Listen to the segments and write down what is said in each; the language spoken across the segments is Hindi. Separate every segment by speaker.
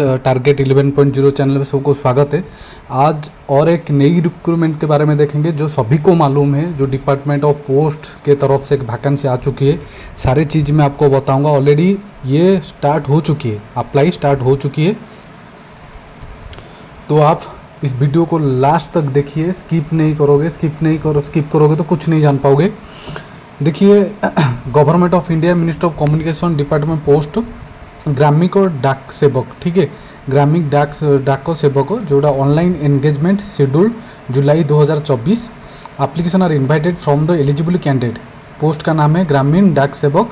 Speaker 1: टारगेट 11.0 चैनल में सबको स्वागत है। आज और एक नई रिक्रूटमेंट के बारे में देखेंगे जो सभी को मालूम है, जो डिपार्टमेंट ऑफ पोस्ट के तरफ से एक वैकेंसी आ चुकी है। सारी चीज़ मैं आपको बताऊंगा। ऑलरेडी ये स्टार्ट हो चुकी है, अप्लाई स्टार्ट हो चुकी है, तो आप इस वीडियो को लास्ट तक देखिए, स्किप नहीं करोगे। स्किप करोगे तो कुछ नहीं जान पाओगे। देखिए, government of India, ministry of communication, department post, ग्रामिक और डाक सेवक, ठीक है, ग्रामिक डाक सेवक जोड़ा ऑनलाइन एंगेजमेंट शेड्यूल जुलाई 2024। Application are invited from the eligible candidate. Post का नाम है ग्रामीण डाक सेवक।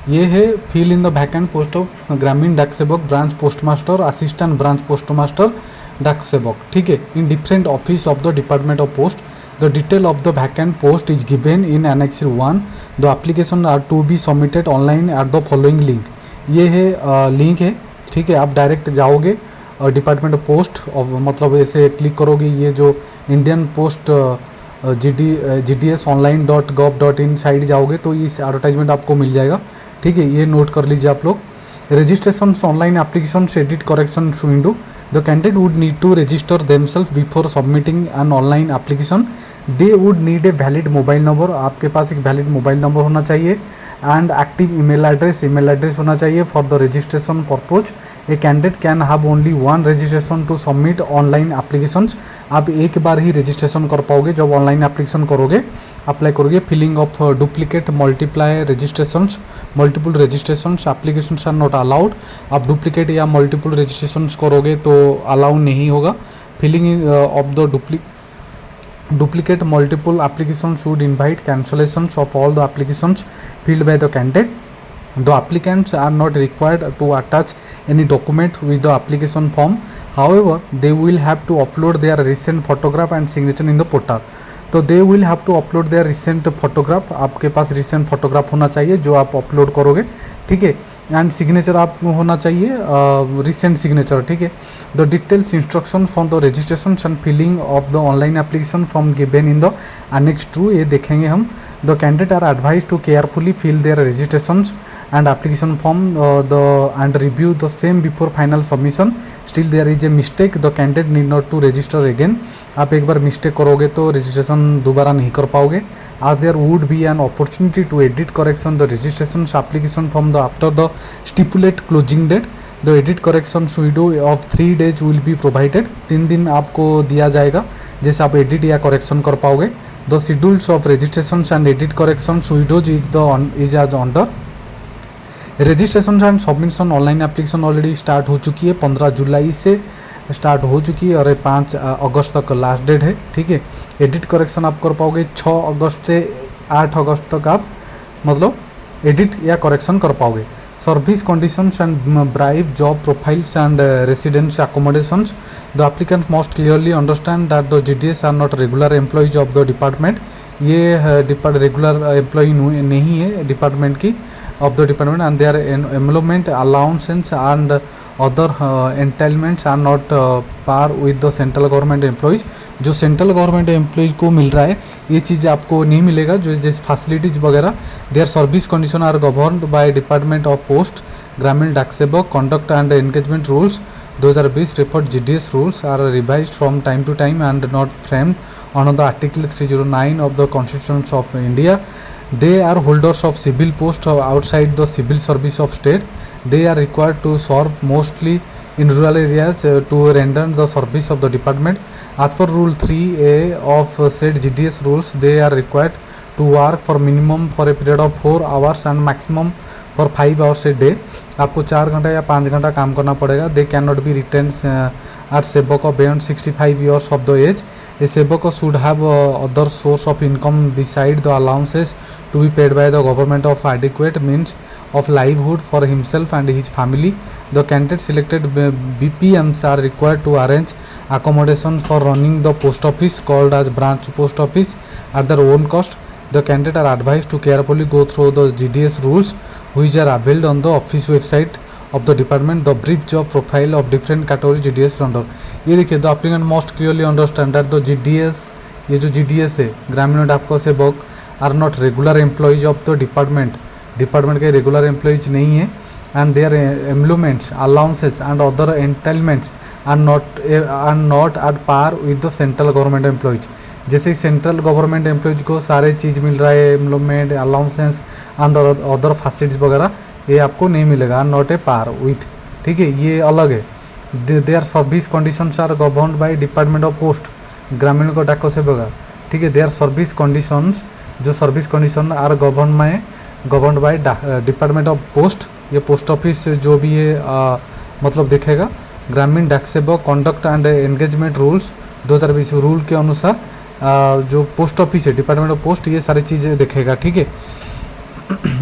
Speaker 1: ये है fill in the vacant post of ग्रामीण डाक सेवक, branch post master, assistant branch post master, डाक सेवक, ठीक है, in different office of the department of post. The detail of the vacant post is given in Annex 1. The application are to be submitted online at the following link. ये है लिंक है, ठीक है। आप डायरेक्ट जाओगे डिपार्टमेंट ऑफ पोस्ट और मतलब ऐसे क्लिक करोगे, ये जो इंडियन पोस्ट gds.online.gov.in साइट जाओगे तो इस एडवर्टाइजमेंट आपको मिल जाएगा, ठीक है। ये नोट कर लीजिए आप लोग। Registration online application edit correction window. The candidate would need to register themselves before submitting an online application. They would need a valid mobile number. आपके पास एक वैलिड मोबाइल नंबर होना चाहिए एंड एक्टिव ईमेल एड्रेस होना चाहिए for the registration purpose. A candidate can have only one registration to submit online applications. आप एक बार ही रजिस्ट्रेशन कर पाओगे जब ऑनलाइन एप्लीकेशन करोगे, अप्लाई करोगे। Filling of duplicate multiple registrations applications are not allowed. आप डुप्लीकेट या मल्टीपल रजिस्ट्रेशंस करोगे तो अलाउ नहीं होगा। Filling of the duplicate multiple applications should invite cancellations of all the applications filled by the candidate. The applicants are not required to attach any document with the application form. However, they will have to upload their recent photograph and signature in the portal. तो they will have to upload their recent photograph. आपके पास recent photograph होना चाहिए जो आप upload करोगे, ठीक है, एंड सिग्नेचर आप होना चाहिए रिसेंट सिग्नेचर, ठीक है। The details instruction from the registration and filling of the online application from given in the annex 2, ये देखेंगे हम। The candidate are advise to carefully fill their registration and application form and review the same before final submission. Still there is a mistake, the candidate need not to register again. आप एक बार मिस्टेक करोगे तो रजिस्ट्रेशन दोबारा नहीं कर पाओगे। as there would be an opportunity to edit correction the registration application from the after the stipulate closing date. The edit correction window of 3 days will be provided. 3 दिन आपको दिया जाएगा जैसे आप एडिट या करेक्शन कर पाओगे। The schedules of registration and edit correction windows is as under. Registration and submission online application already start हो चुकी है, 15 जुलाई से स्टार्ट हो चुकी है और 5 अगस्त तक लास्ट डेट है, ठीक है। एडिट करेक्शन आप कर पाओगे 6 अगस्त से 8 अगस्त तक आप मतलब एडिट या करेक्शन कर पाओगे। Service conditions and brief job profiles and residence accommodations. The applicant must clearly understand that the GDS are not regular employees of the department. ये रेगुलर एम्प्लॉय नहीं है डिपार्टमेंट की of the department and their emolument allowances and other entitlements are not par with the central government employees. जो सेंट्रल गवर्नमेंट एम्प्लॉयज़ को मिल रहा है ये चीज़ आपको नहीं मिलेगा, जो जैसे फैसिलिटीज़ वगैरह। Their service condition are governed by department of post, Gramin डाक Sevak, conduct and engagement rules 2020 referred GDS rules are revised from time to time and not framed on the article 309 of the constitution of India. They are holders of civil post outside the civil service of state. They are required to serve mostly in rural areas to render the service of the department. As per Rule 3A of said GDS rules, they are required to work for minimum for a period of 4 hours and maximum for 5 hours a day. आपको 4 घंटा या 5 घंटा काम करना पड़ेगा. They cannot be retained as sevak beyond 65 years of the age. A sevak should have other source of income beside the allowances to be paid by the government of adequate means of livelihood for himself and his family. The candidate selected BPMs are required to arrange accommodation for running the post office called as branch post office at their own cost. The candidate are advised to carefully go through the GDS rules which are available on the office website of the department. The brief job profile of different category GDS under. ये देखिए, the applicant must clearly understand that the GDS, ये जो जीडीएस है ग्रामीण डाक सेवक are not regular employees of the department के रेगुलर एम्प्लॉयज नहीं है। and their emoluments, allowances and other entitlements are not at par with the central government employees. जैसे सेंट्रल गवर्नमेंट एम्प्लॉयज़ को सारे चीज़ मिल रहा है, एम्प्लॉयमेंट, अलाउंसेंस एंड अदर फैसिलिटीज़ वगैरह, ये आपको नहीं मिलेगा, नॉट ए पार विथ, ठीक है, ये अलग है. Their service conditions are governed by department of post, Gramin को डाक सेवक, ठीक है. देयर सर्विस कंडीशंस, जो service condition are governed by department of post, ये पोस्ट ऑफिस जो भी है मतलब देखेगा. ग्रामीण डाक Sevak conduct and engagement rules 2020 rule के अनुसार जो पोस्ट ऑफिस है, डिपार्टमेंट ऑफ पोस्ट, ये सारी चीज़ें देखेगा, ठीक है.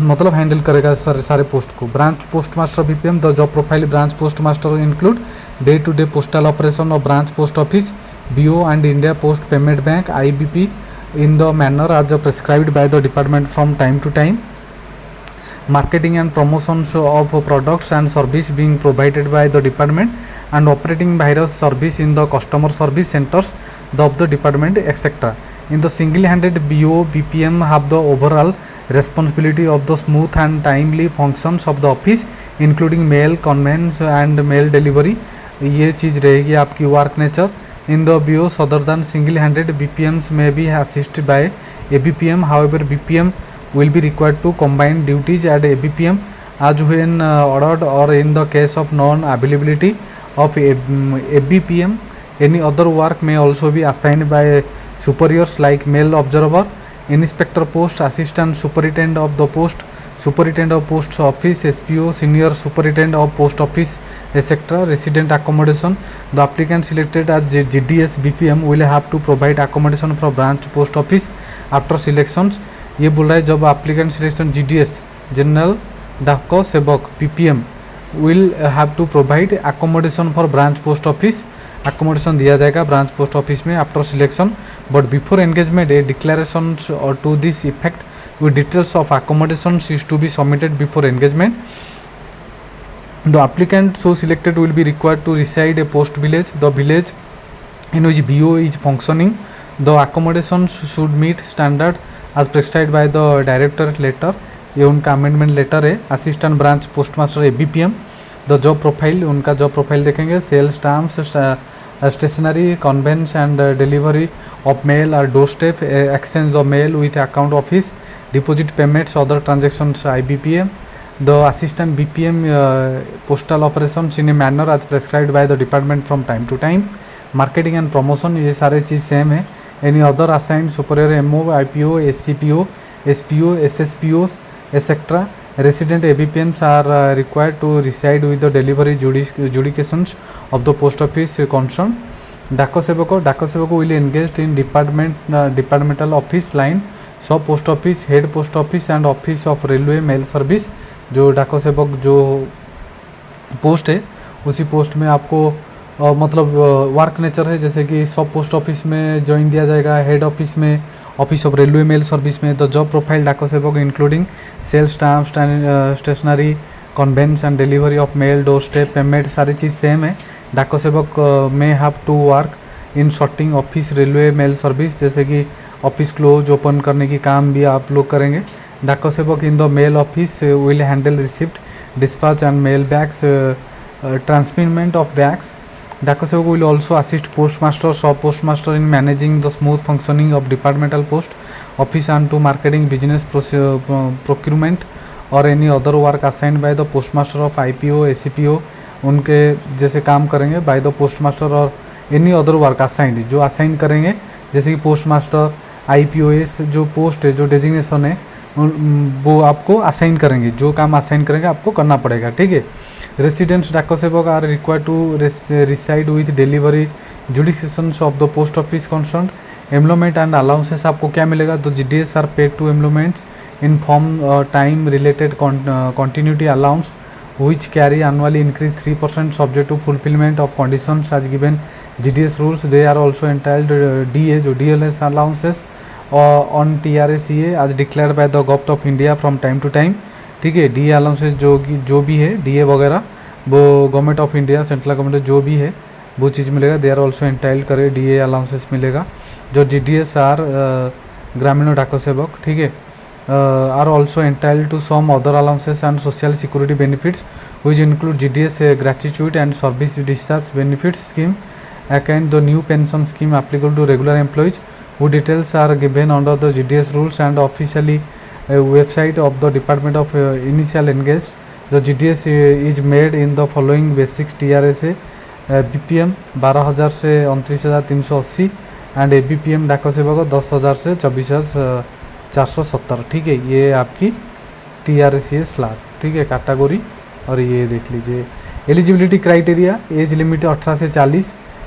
Speaker 1: मतलब हैंडल करेगा सारे पोस्ट को. Branch post master BPM, the job profile branch post master include day to day postal operation of branch post office, BO and India post payment bank, IBP in the manner as prescribed by the department from time to time. Marketing and promotions of products and service being provided by the department and operating various service in the customer service centers of the department, etc. In the single-handed BO, BPM have the overall responsibility of the smooth and timely functions of the office, including mail conveyance and mail delivery. ये चीज़ रहेगी आपकी work nature. In the BOs other than single-handed, BPMs may be assisted by ABPM. However, BPM will be required to combine duties at ABPM as when ordered, or in the case of non-availability of ABPM, any other work may also be assigned by superiors like mail observer, inspector post, assistant superintendent of the post, superintendent of post office, SPO, senior superintendent of post office, etc. Resident accommodation, the applicant selected as GDS BPM will have to provide accommodation for branch post office after selections. ये बोल रहा है जब applicant selection GDS जनरल डाक सेवक PPM will have to provide accommodation for branch post office, accommodation दिया जाएगा branch post office में after selection, but before engagement a declaration or to this effect with details of accommodations is to be submitted before engagement. The applicant so selected will be required to reside a post village, the village in which BO is functioning. The accommodations should meet standard as prescribed by the directorate letter. ये उनका अमेंडमेंट लेटर है. Assistant branch postmaster ABPM, the job profile, उनका जॉब प्रोफाइल देखेंगे. Sell stamps, stationery, conveyance and delivery of mail और door step, exchange the mail with account office, deposit payments, other transactions IBPM. The assistant BPM postal operations in a manner as prescribed by the department from time to time. Marketing and promotion, ये सारे चीज़ सेम है. Any other assigned superior MO, IPO, SCPO, SPO, SSPOs, etc. Resident ABPMs are required to reside with the delivery judications of the post office concerned. डाक सेवक will engage in departmental office line, सब post office, head post office and office of railway mail service. जो डाक सेवक जो पोस्ट है उसी पोस्ट में आपको मतलब वर्क नेचर है, जैसे कि सब पोस्ट ऑफिस में ज्वाइन दिया जाएगा, हेड ऑफिस में, office of railway mail service में. The job profile Dak Sevak including sell stamp, stationery, conveyance and delivery of mail, door step, payment, सारी चीज़ सेम है. डाक सेवक में have to work in sorting office railway mail service, जैसे कि ऑफिस क्लोज ओपन करने की काम भी आप लोग करेंगे. डाक सेवक in the mail office will handle receipt, dispatch and mail bags, transmission of bags. डाक सेवक will also assist post master, sub post master in managing the smooth functioning of departmental post office and to marketing business procurement और any other work assigned by the post master of IPO, SCPO, उनके जैसे काम करेंगे बाय द पोस्ट मास्टर. और एनी अदर वर्क असाइंड, जो असाइन करेंगे, जैसे कि पोस्ट मास्टर, IPOS, जो पोस्ट है, जो डेजिग्नेशन है, वो आपको असाइन करेंगे, जो काम असाइन करेंगे आपको करना पड़ेगा, ठीक है. रेसिडेंट्स डाक सेवक are required to reside with delivery jurisdictions of the post office concern. Employment and allowances आपको क्या मिलेगा? तो GDS are paid to employments in form time related continuity allowance which carry annually increase 3% subject to fulfillment of conditions as given GDS rules. They are also entitled DA, जो DLS allowances on TRA-CA as declared by the Government of India from time to time. ठीक है, DA allowances जो भी है, DA वगैरह, वो government of India, central government जो भी है वो चीज़ मिलेगा. दे आर ऑल्सो एंटाइल्ड करे DA अलाउंसेस मिलेगा. जो GDS आर ग्रामीण डाक सेवक, ठीक है, are also entitled to some other allowances and social security benefits, which include GDS gratuity and service discharge benefits scheme, and the new pension scheme applicable to regular employees, whose details are given under the GDS rules and officially website of the Department of Initial Engaged. The GDS is made in the following basics: TRSA BPM 12,000 से 29,380 एंड ABPM डाक सेवक 10,000 से 24,470। ठीक है, ये आपकी TRSA स्लैब, ठीक है, कैटेगरी। और ये देख लीजिए एलिजिबिलिटी क्राइटेरिया, एज लिमिट 18 से 40,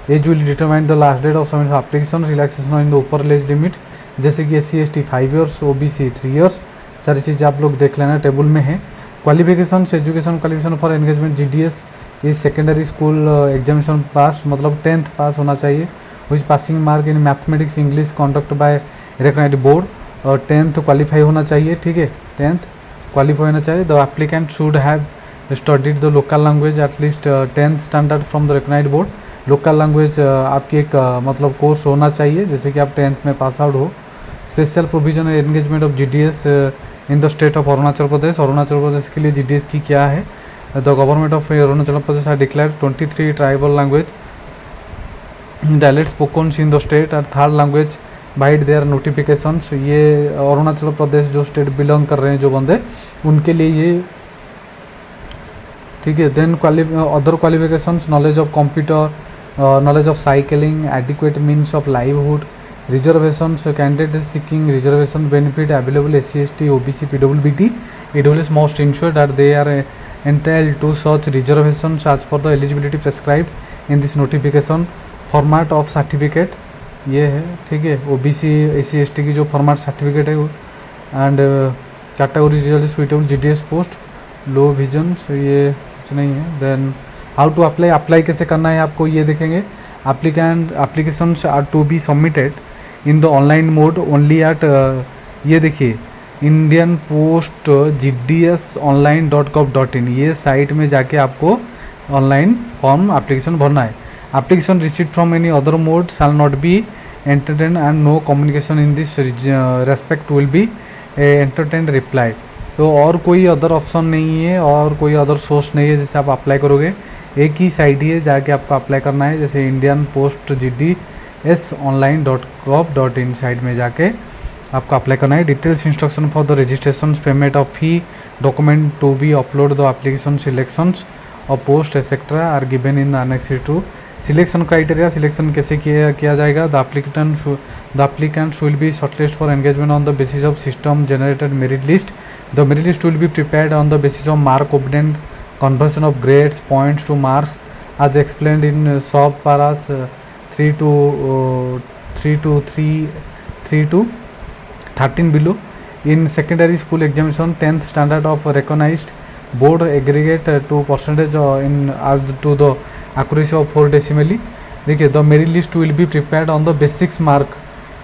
Speaker 1: age will determine the last date of submission application, relaxation in the ऊपर एज लिमिट, जैसे कि SC ST 5 years, OBC 3 years, सारी चीज़ आप लोग देख लेना, टेबल में है। Qualification, education qualification for engagement GDS is secondary school examination pass, मतलब 10th पास होना चाहिए, which passing mark in mathematics English conduct by recognized board, और 10th क्वालिफाई होना चाहिए। ठीक है, 10th क्वालिफाई होना चाहिए। The applicant should have studied the local language at least 10th standard from the recognised board. Local language आपकी एक मतलब कोर्स होना चाहिए, जैसे कि आप 10th में पास आउट हो। Special provision engagement of GDS in the state of Arunachal Pradesh. Arunachal Pradesh के लिए GDS की क्या है? The government of Arunachal Pradesh have declared 23 tribal language dialect spoken in the state और 3rd language bite there notifications. ये अरुणाचल प्रदेश जो स्टेट बिलोंग कर रहे हैं जो बंदे, उनके लिए ये, ठीक है। Then other qualifications, knowledge of computer, knowledge of cycling, adequate means of livelihood, reservations, candidate seeking reservation benefit available SC ST OBC PWBT, EWS must ensure that they are entitled to such reservations as per the eligibility prescribed in this notification. Format of certificate ये है, ठीक है। OBC SC ST की जो फॉर्मेट सर्टिफिकेट है, and category result suitable GDS post, low vision, ये कुछ नहीं है। देन हाउ टू अप्लाई कैसे करना है आपको ये देखेंगे। Applications are to be submitted in the online mode only at, ये देखिए, इंडियन पोस्ट GDS-online.gov.in, ये साइट में जाके आपको ऑनलाइन फॉर्म एप्लीकेशन भरना है। Application received from any other mode shall not be entertain and no communication in this respect will be entertain reply. तो और कोई अदर ऑप्शन नहीं है और कोई अदर सोर्स नहीं है जिससे आप अप्लाई करोगे, एक ही साइट ही है जाके आपको अप्लाई करना है। जैसे इंडियन पोस्ट GDS-online.gov.in साइट में जाके आपको अप्लाई करना है। Details instruction for the registration, payment of fee, document to be upload the application, selections और post etcetera are given in the annex two. Selection criteria, selection कैसे किया जाएगा? द applicants will be shortlisted for engagement on the basis of system generated merit list. The merit list will be prepared on the basis of mark obtained, conversion of grades points to marks as explained in sub paras 3 to 13 below. In secondary school examination, 10th standard of recognized board aggregate to percentage in as to the accuracy of 4 decimally. देखिए, the merit list will be prepared on the basics mark,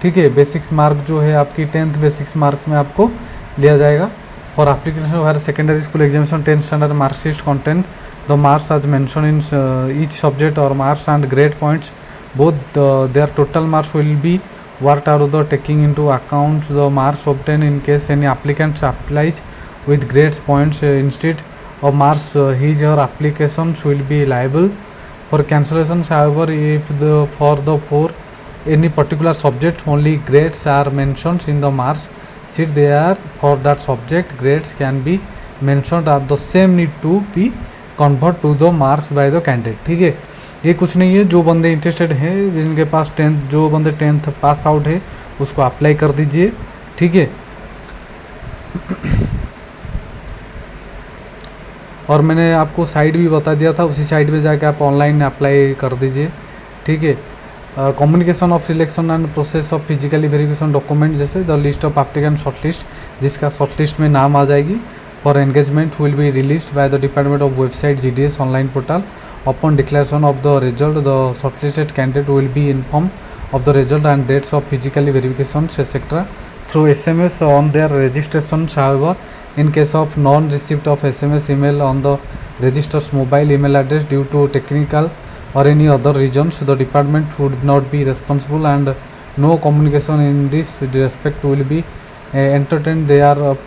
Speaker 1: ठीक है। बेसिक्स मार्क जो है आपकी 10th बेसिक्स मार्क्स में आपको लिया जाएगा। For application of higher secondary school examination 10th standard marksheet content the marks as mention in each subject और marks and grade points both their total marks will be worked out of the taking into account the marks obtained in case any applicants applies with grades points instead of marks, his or applications will be liable for cancellations. However, if for any particular subject only grades are mentioned in the marks sheet, they are for that subject grades can be mentioned at the same need to be convert to the marks by the candidate, ठीक है। ये कुछ नहीं है, जो बंदे इंटरेस्टेड हैं, जिनके पास 10th, जो बंदे 10th पास आउट है उसको अप्लाई कर दीजिए, ठीक है। और मैंने आपको साइट भी बता दिया था, उसी साइट पे जाके आप ऑनलाइन अप्लाई कर दीजिए, ठीक है। Communication of selection and process of physically verification document, जैसे the list of applicant shortlist, जिसका शॉर्टलिस्ट में नाम आ जाएगी for engagement will be released by the department of website GDS online portal. Upon declaration of the result, the shortlisted candidate will be informed of the result and dates of physically verifications etc. through SMS on their registrations. However, in case of non-receipt of SMS email on the registrar's mobile email address due to technical or any other reasons, the department would not be responsible and no communication in this respect will be entertained thereof,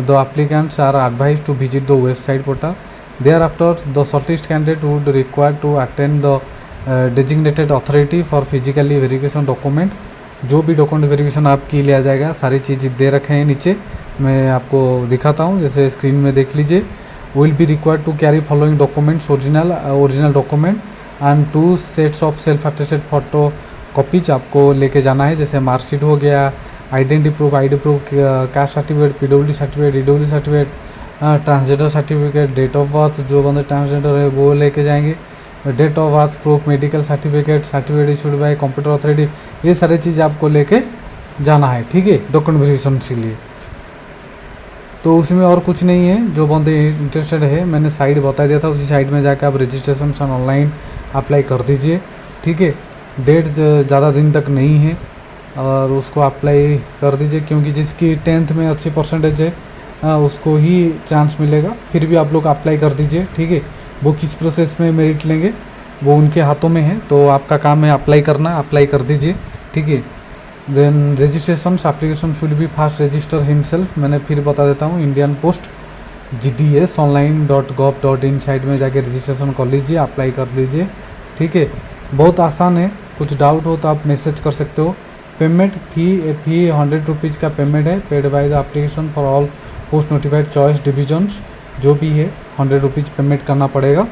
Speaker 1: the applicants are advised to visit the website portal. Thereafter, the shortlist candidate would require to attend the designated authority for physically verification document. जो भी डॉक्यूमेंट वेरिफिकेशन आपकी लिया जाएगा, सारी चीज़ दे रखे हैं नीचे, मैं आपको दिखाता हूँ, जैसे स्क्रीन में देख लीजिए. Will be required to carry following documents, original document and 2 sets of self attested photo copies आपको लेके जाना है, जैसे मार्कशीट हो गया, identity proof, ID proof, caste certificate, PWD certificate, EWD certificate, transgender certificate, date of birth, जो बंदे ट्रांसजेंडर है वो लेके जाएंगे, date of birth proof, medical certificate, certificate issued by computer authority, ये सारी चीज़ आपको लेके जाना है, ठीक है, डॉक्यूमेंट वेरिफिकेशन के लिए. तो उसमें और कुछ नहीं है. जो बंदे इंटरेस्टेड है, मैंने साइट बता दिया था, उसी साइट में जाकर आप रजिस्ट्रेशन ऑनलाइन अप्लाई कर दीजिए, ठीक है. डेट ज़्यादा दिन तक नहीं है और उसको अप्लाई कर दीजिए, क्योंकि जिसकी 10th में अच्छी परसेंटेज है उसको ही चांस मिलेगा. फिर भी आप लोग अप्लाई कर दीजिए, ठीक है. वो किस प्रोसेस में मेरिट लेंगे वो उनके हाथों में है, तो आपका काम है अप्लाई करना, अप्लाई कर दीजिए, ठीक है. Then registration application should be fast register himself. मैंने फिर बता देता हूँ, इंडियन पोस्ट GDS.online.gov.in साइट में जाके रजिस्ट्रेशन कर लीजिए, अप्लाई कर लीजिए, ठीक है. बहुत आसान है, कुछ डाउट हो तो आप मैसेज कर सकते हो. पेमेंट फी 100 रुपीज़ का पेमेंट है, paid by the application for all post notified choice divisions, जो भी है 100 रुपीज़ पेमेंट करना पड़ेगा,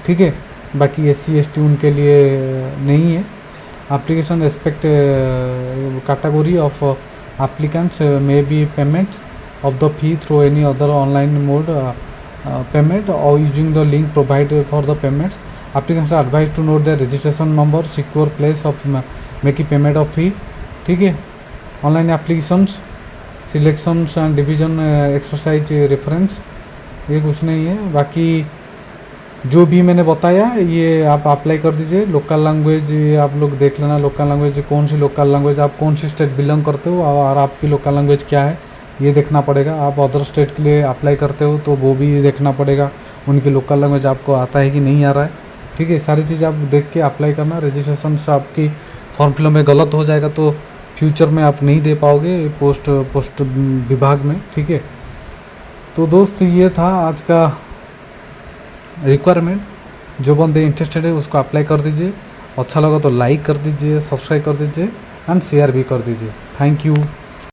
Speaker 1: ठीक है. बाकी SC ST उनके लिए नहीं है. Application aspect category of applicants may be payment of the fee through any other online mode payment और using the link provided for the payment. Applicants are advised to note their registration number, secure place of making payment of fee, ठीक है. Online applications selections and division exercise reference, ये कुछ नहीं है. बाकी जो भी मैंने बताया ये आप अप्लाई कर दीजिए. लोकल लैंग्वेज आप लोग देख लेना, लोकल लैंग्वेज कौन सी लोकल लैंग्वेज, आप कौन सी स्टेट बिलोंग करते हो और आपकी लोकल लैंग्वेज क्या है ये देखना पड़ेगा. आप अदर स्टेट के लिए अप्लाई करते हो तो वो भी देखना पड़ेगा, उनकी लोकल लैंग्वेज आपको आता है कि नहीं आ रहा है, ठीक है. सारी चीज़ आप देख के अप्लाई करना. रजिस्ट्रेशन से आपकी फॉर्म फिलअप में गलत हो जाएगा तो फ्यूचर में आप नहीं दे पाओगे पोस्ट विभाग में, ठीक है. तो दोस्त ये था आज का रिक्वायरमेंट. जो बंदे इंटरेस्टेड है उसको अप्लाई कर दीजिए. अच्छा लगा तो लाइक कर दीजिए, सब्सक्राइब कर दीजिए एंड शेयर भी कर दीजिए. Thank you.